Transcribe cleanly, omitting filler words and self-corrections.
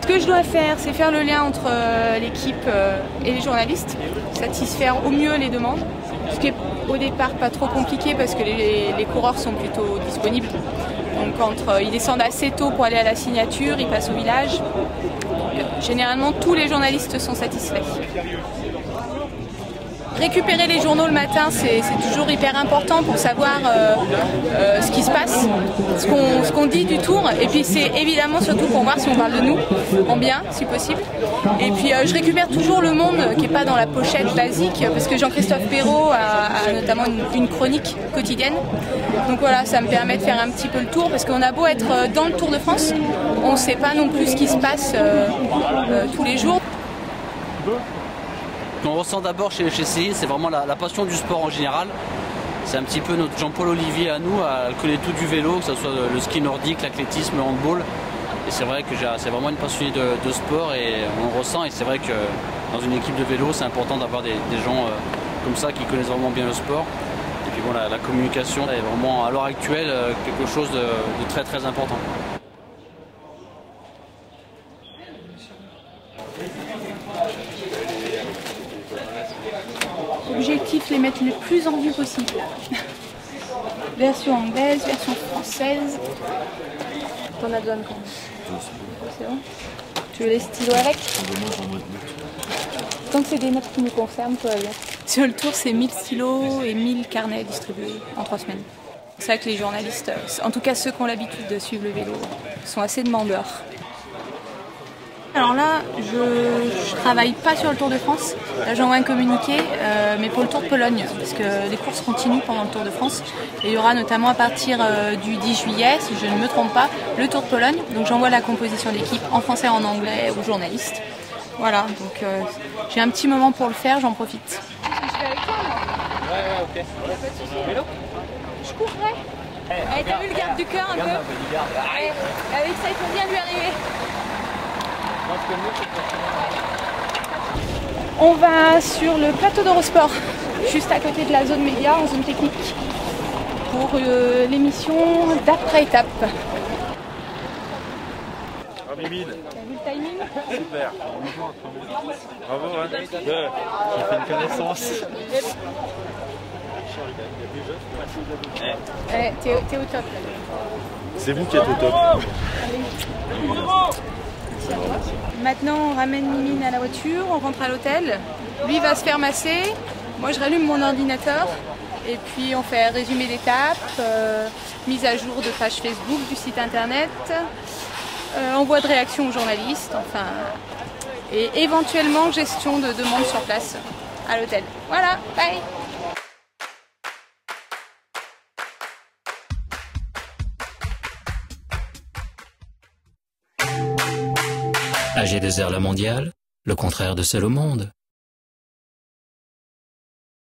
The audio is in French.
Ce que je dois faire, c'est faire le lien entre l'équipe et les journalistes, satisfaire au mieux les demandes, ce qui est au départ pas trop compliqué parce que les coureurs sont plutôt disponibles. Donc ils descendent assez tôt pour aller à la signature, ils passent au village. Généralement, tous les journalistes sont satisfaits. Récupérer les journaux le matin, c'est toujours hyper important pour savoir ce qui se passe, ce qu'on dit du tour. Et puis c'est évidemment surtout pour voir si on parle de nous, en bien, si possible. Et puis je récupère toujours Le Monde, qui n'est pas dans la pochette basique, parce que Jean-Christophe Perrault a notamment une chronique quotidienne. Donc voilà, ça me permet de faire un petit peu le tour, parce qu'on a beau être dans le Tour de France, on ne sait pas non plus ce qui se passe tous les jours. Ce qu'on ressent d'abord chez CI, c'est vraiment la passion du sport en général. C'est un petit peu notre Jean-Paul Olivier à nous, à connaître tout du vélo, que ce soit le ski nordique, l'athlétisme, le handball. Et c'est vrai que c'est vraiment une passionnée de sport et on le ressent. Et c'est vrai que dans une équipe de vélo, c'est important d'avoir des gens comme ça qui connaissent vraiment bien le sport. Et puis bon, la communication est vraiment à l'heure actuelle quelque chose de très très important. L'objectif, les mettre le plus en vue possible. Version anglaise, version française. T'en as besoin de quand? C'est bon. Tu veux les stylos avec? Tant que c'est des notes qui nous concernent, tout va bien. Sur le tour, c'est 1000 stylos et 1000 carnets distribués en 3 semaines. C'est vrai que les journalistes, en tout cas ceux qui ont l'habitude de suivre le vélo, sont assez demandeurs. Alors là, je travaille pas sur le Tour de France. Là, j'envoie un communiqué, mais pour le Tour de Pologne, parce que les courses continuent pendant le Tour de France. Et il y aura notamment à partir du 10 juillet, si je ne me trompe pas, le Tour de Pologne. Donc j'envoie la composition d'équipe en français et en anglais aux journalistes. Voilà, donc j'ai un petit moment pour le faire, j'en profite. Je vais avec toi, là. Ouais, ok. Vélo ? Je courrai. T'as vu le garde du cœur un peu? Avec ça, il faut bien lui arriver. On va sur le plateau d'Eurosport, juste à côté de la zone média, en zone technique, pour l'émission d'après-étape. T'as vu le timing? Super. Bravo, hein. J'ai fait une connaissance. T'es au top. C'est vous qui êtes au top. Maintenant, on ramène Mimine à la voiture, on rentre à l'hôtel. Lui va se faire masser. Moi, je rallume mon ordinateur. Et puis, on fait résumé d'étapes, mise à jour de page Facebook, du site internet, envoi de réaction aux journalistes, enfin, et éventuellement gestion de demandes sur place à l'hôtel. Voilà, bye! AG2R La Mondiale, le contraire de Seul au monde.